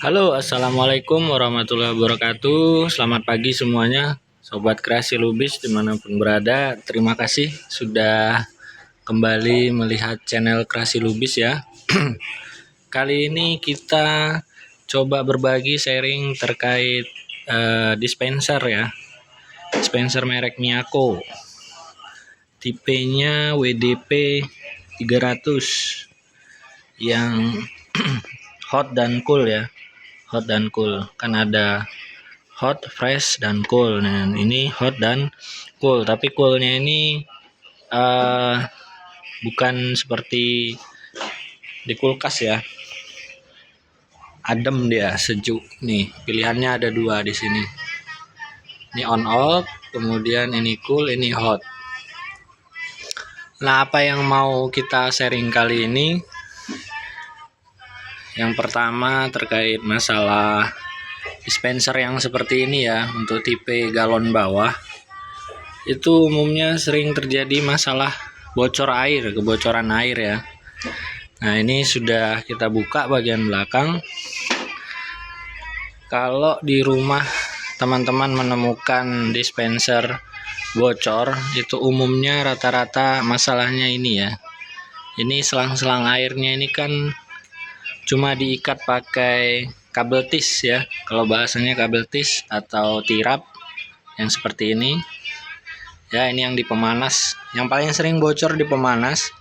Halo, assalamualaikum warahmatullahi wabarakatuh. Selamat pagi semuanya, sobat kreasi Lubis dimanapun berada. Terima kasih sudah kembali melihat channel kreasi Lubis ya. Kali ini kita coba berbagi sharing terkait dispenser ya. Dispenser merek Miyako. Tipenya WDP 300 yang hot dan cool ya. Hot dan cool, kan ada hot, fresh, dan cool. Nah, ini hot dan cool, tapi coolnya ini bukan seperti di kulkas ya. Adem dia, sejuk. Nih, pilihannya ada dua di sini. Ini on off, kemudian ini cool, ini hot. Nah, apa yang mau kita sharing kali ini? Yang pertama terkait masalah dispenser yang seperti ini ya, untuk tipe galon bawah. Itu umumnya sering terjadi masalah bocor air, kebocoran air ya. Nah, ini sudah kita buka bagian belakang. Kalau di rumah teman-teman menemukan dispenser bocor, itu umumnya rata-rata masalahnya ini ya. Ini selang-selang airnya ini kan cuma diikat pakai kabel tis ya, kalau bahasanya kabel tis atau tirap yang seperti ini ya. Ini yang di pemanas, yang paling sering bocor di pemanas,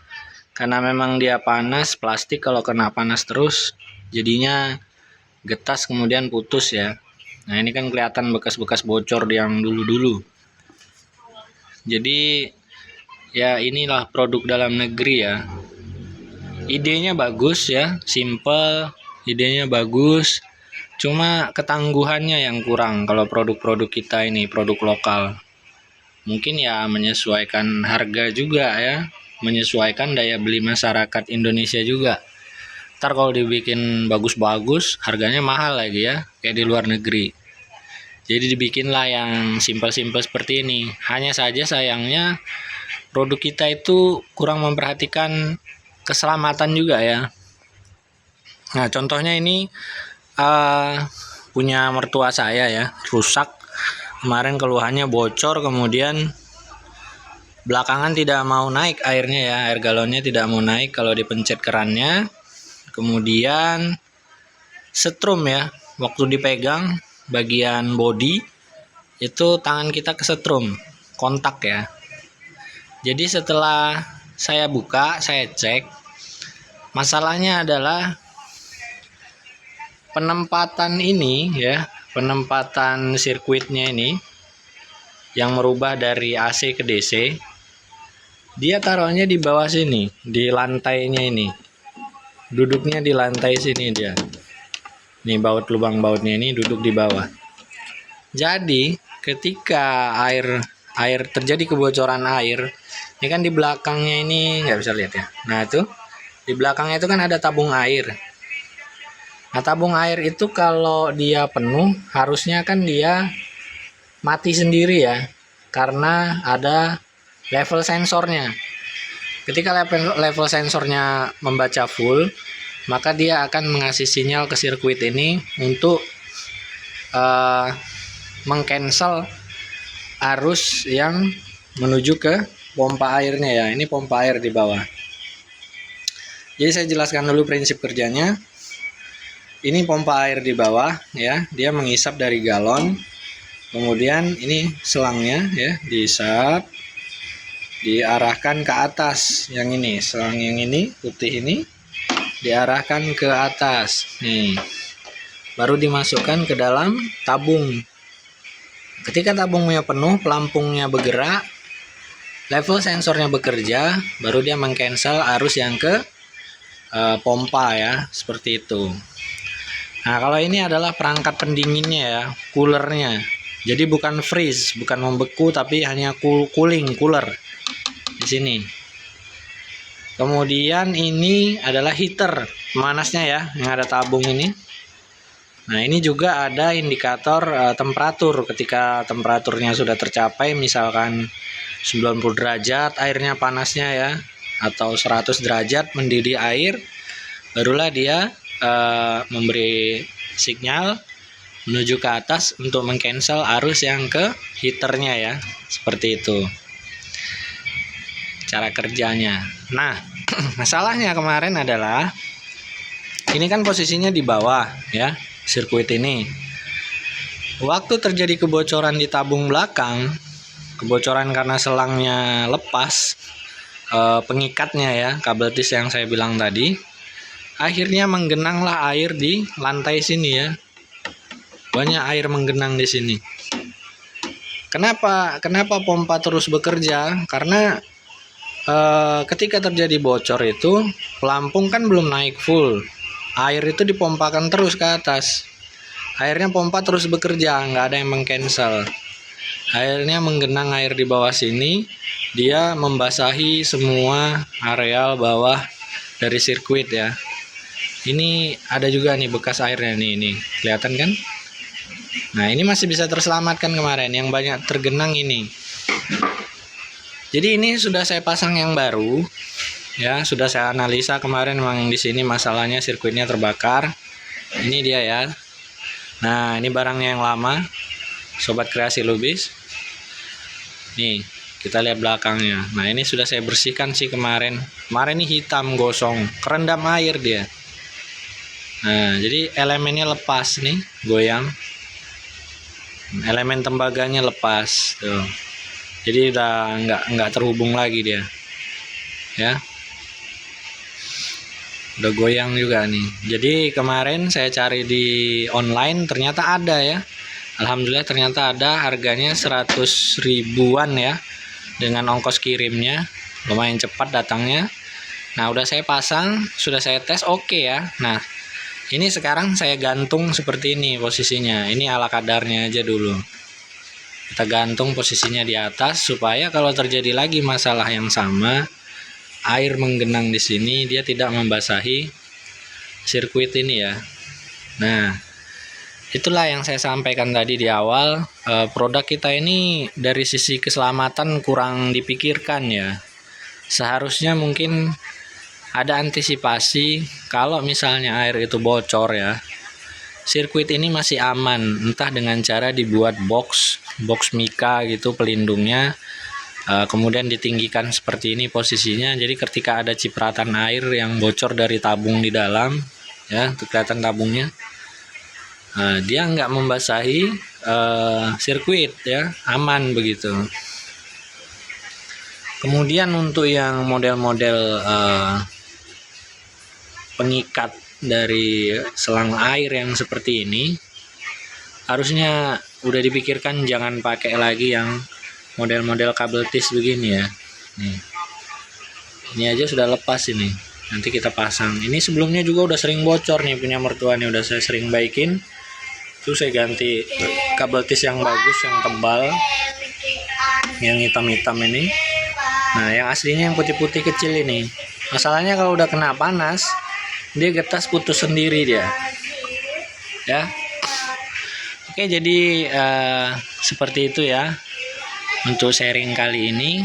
karena memang dia panas. Plastik kalau kena panas terus jadinya getas kemudian putus ya. Nah, ini kan kelihatan bekas-bekas bocor yang dulu-dulu. Jadi ya, inilah produk dalam negeri ya. Idenya bagus ya, simple, idenya bagus, cuma ketangguhannya yang kurang kalau produk-produk kita ini, produk lokal. Mungkin ya menyesuaikan harga juga ya, menyesuaikan daya beli masyarakat Indonesia juga. Ntar kalau dibikin bagus-bagus, harganya mahal lagi ya, kayak di luar negeri. Jadi dibikinlah yang simpel-simpel seperti ini. Hanya saja sayangnya produk kita itu kurang memperhatikan keselamatan juga ya. Nah, contohnya ini punya mertua saya ya, rusak. Kemarin keluhannya bocor, kemudian belakangan tidak mau naik airnya ya, air galonnya tidak mau naik kalau dipencet kerannya. Kemudian setrum ya, waktu dipegang bagian body itu tangan kita kesetrum, kontak ya. Jadi setelah saya buka, saya cek, masalahnya adalah penempatan ini ya, penempatan sirkuitnya ini yang merubah dari AC ke DC. Dia taruhnya di bawah sini, di lantainya ini. Duduknya di lantai sini dia. Nih baut, lubang bautnya ini duduk di bawah. Jadi ketika air terjadi kebocoran air, ini kan di belakangnya ini nggak bisa lihat ya. Nah, itu di belakangnya itu kan ada tabung air. Nah, tabung air itu kalau dia penuh harusnya kan dia mati sendiri ya, karena ada level sensornya. Ketika level sensornya membaca full, maka dia akan mengasih sinyal ke sirkuit ini untuk mengcancel arus yang menuju ke pompa airnya ya. Ini pompa air di bawah. Jadi saya jelaskan dulu prinsip kerjanya. Ini pompa air di bawah ya, dia mengisap dari galon. Kemudian ini selangnya ya, diisap, diarahkan ke atas. Yang ini, selang yang ini putih ini diarahkan ke atas. Nih. Baru dimasukkan ke dalam tabung. Ketika tabungnya penuh, pelampungnya bergerak, level sensornya bekerja, baru dia mengcancel arus yang ke pompa ya, seperti itu. Nah, kalau ini adalah perangkat pendinginnya ya, coolernya. Jadi bukan freeze, bukan membeku, tapi hanya cooler di sini. Kemudian ini adalah heater, pemanasnya ya, yang ada tabung ini. Nah, ini juga ada indikator temperatur. Ketika temperaturnya sudah tercapai, misalkan 90 derajat airnya panasnya ya, atau 100 derajat mendidih air, barulah dia memberi sinyal menuju ke atas untuk mengcancel arus yang ke heaternya ya. Seperti itu cara kerjanya. Nah, masalahnya kemarin adalah ini kan posisinya di bawah ya, sirkuit ini. Waktu terjadi kebocoran di tabung belakang, kebocoran karena selangnya lepas, pengikatnya ya, kabel tis yang saya bilang tadi, akhirnya menggenanglah air di lantai sini ya. Banyak air menggenang di sini. Kenapa pompa terus bekerja? Karena ketika terjadi bocor itu pelampung kan belum naik full, air itu dipompakan terus ke atas. Akhirnya pompa terus bekerja, nggak ada yang mengcancel. Airnya menggenang air di bawah sini, dia membasahi semua areal bawah dari sirkuit ya. Ini ada juga nih bekas airnya nih, kelihatan kan? Nah, ini masih bisa terselamatkan kemarin, yang banyak tergenang ini. Jadi ini sudah saya pasang yang baru ya, sudah saya analisa kemarin, memang di sini masalahnya sirkuitnya terbakar. Ini dia ya. Nah, ini barangnya yang lama, sobat kreasi lubis. Nih, kita lihat belakangnya. Nah, ini sudah saya bersihkan sih kemarin. Kemarin ini hitam gosong, kerendam air dia. Nah, jadi elemennya lepas nih, goyang. Elemen tembaganya lepas tuh. Jadi udah nggak terhubung lagi dia ya, udah goyang juga nih. Jadi kemarin saya cari di online ternyata ada ya, alhamdulillah ternyata ada, harganya 100 ribuan ya, dengan ongkos kirimnya lumayan cepat datangnya. Nah, udah saya pasang, sudah saya tes, oke ya. Nah, ini sekarang saya gantung seperti ini posisinya. Ini ala kadarnya aja dulu. Kita gantung posisinya di atas supaya kalau terjadi lagi masalah yang sama, air menggenang di sini, dia tidak membasahi sirkuit ini ya. Nah, itulah yang saya sampaikan tadi di awal. Produk kita ini dari sisi keselamatan kurang dipikirkan ya. Seharusnya mungkin ada antisipasi kalau misalnya air itu bocor ya. Sirkuit ini masih aman, entah dengan cara dibuat box mika gitu pelindungnya, kemudian ditinggikan seperti ini posisinya. Jadi ketika ada cipratan air yang bocor dari tabung di dalam, ya, kelihatan tabungnya, dia nggak membasahi sirkuit ya, aman begitu. Kemudian untuk yang model-model pengikat dari selang air yang seperti ini, harusnya udah dipikirkan, jangan pakai lagi yang model-model kabel tis begini ya. Nih, ini aja sudah lepas ini, nanti kita pasang. Ini sebelumnya juga udah sering bocor nih, punya mertuanya udah saya sering baikin. Terus saya ganti kabel tis yang bagus, yang tebal, yang hitam-hitam ini. Nah, yang aslinya yang putih-putih kecil ini, masalahnya kalau udah kena panas dia getas putus sendiri dia ya. Oke, jadi seperti itu ya untuk sharing kali ini.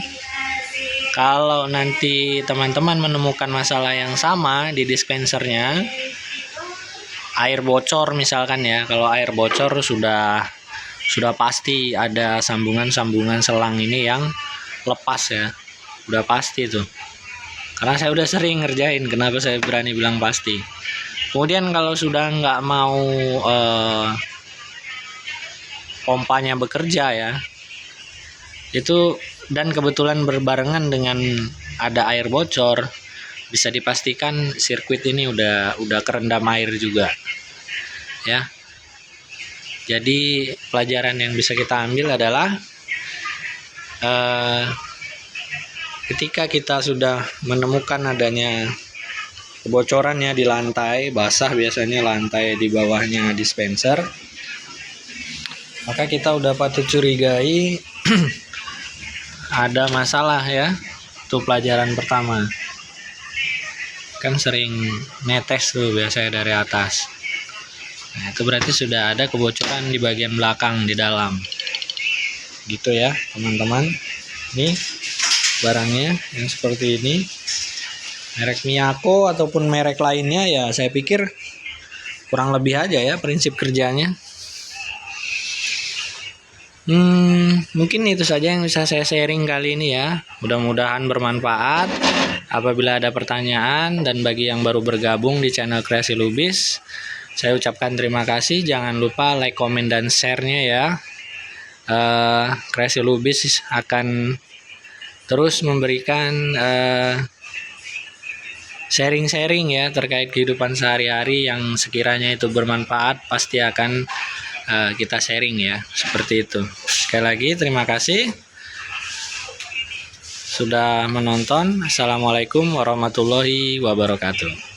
Kalau nanti teman-teman menemukan masalah yang sama di dispensernya, air bocor misalkan ya, kalau air bocor sudah pasti ada sambungan selang ini yang lepas ya, udah pasti tuh. Karena saya udah sering ngerjain, kenapa saya berani bilang pasti. Kemudian kalau sudah nggak mau pompanya bekerja ya, itu dan kebetulan berbarengan dengan ada air bocor, bisa dipastikan sirkuit ini udah kerendam air juga ya. Jadi pelajaran yang bisa kita ambil adalah ketika kita sudah menemukan adanya kebocorannya di lantai basah, biasanya lantai di bawahnya dispenser, maka kita udah patut curigai ada masalah ya. Itu pelajaran pertama. Kan sering netes tuh biasanya dari atas. Nah, itu berarti sudah ada kebocoran di bagian belakang di dalam. Gitu ya, teman-teman. Nih barangnya yang seperti ini, merek Miyako ataupun merek lainnya ya, saya pikir kurang lebih aja ya prinsip kerjanya. Mungkin itu saja yang bisa saya sharing kali ini ya. Mudah-mudahan bermanfaat. Apabila ada pertanyaan dan bagi yang baru bergabung di channel Kreasi Lubis, saya ucapkan terima kasih. Jangan lupa like, komen, dan share-nya ya. Kreasi Lubis akan terus memberikan sharing-sharing ya terkait kehidupan sehari-hari yang sekiranya itu bermanfaat, pasti akan kita sharing ya, seperti itu. Sekali lagi terima kasih sudah menonton. Assalamualaikum warahmatullahi wabarakatuh.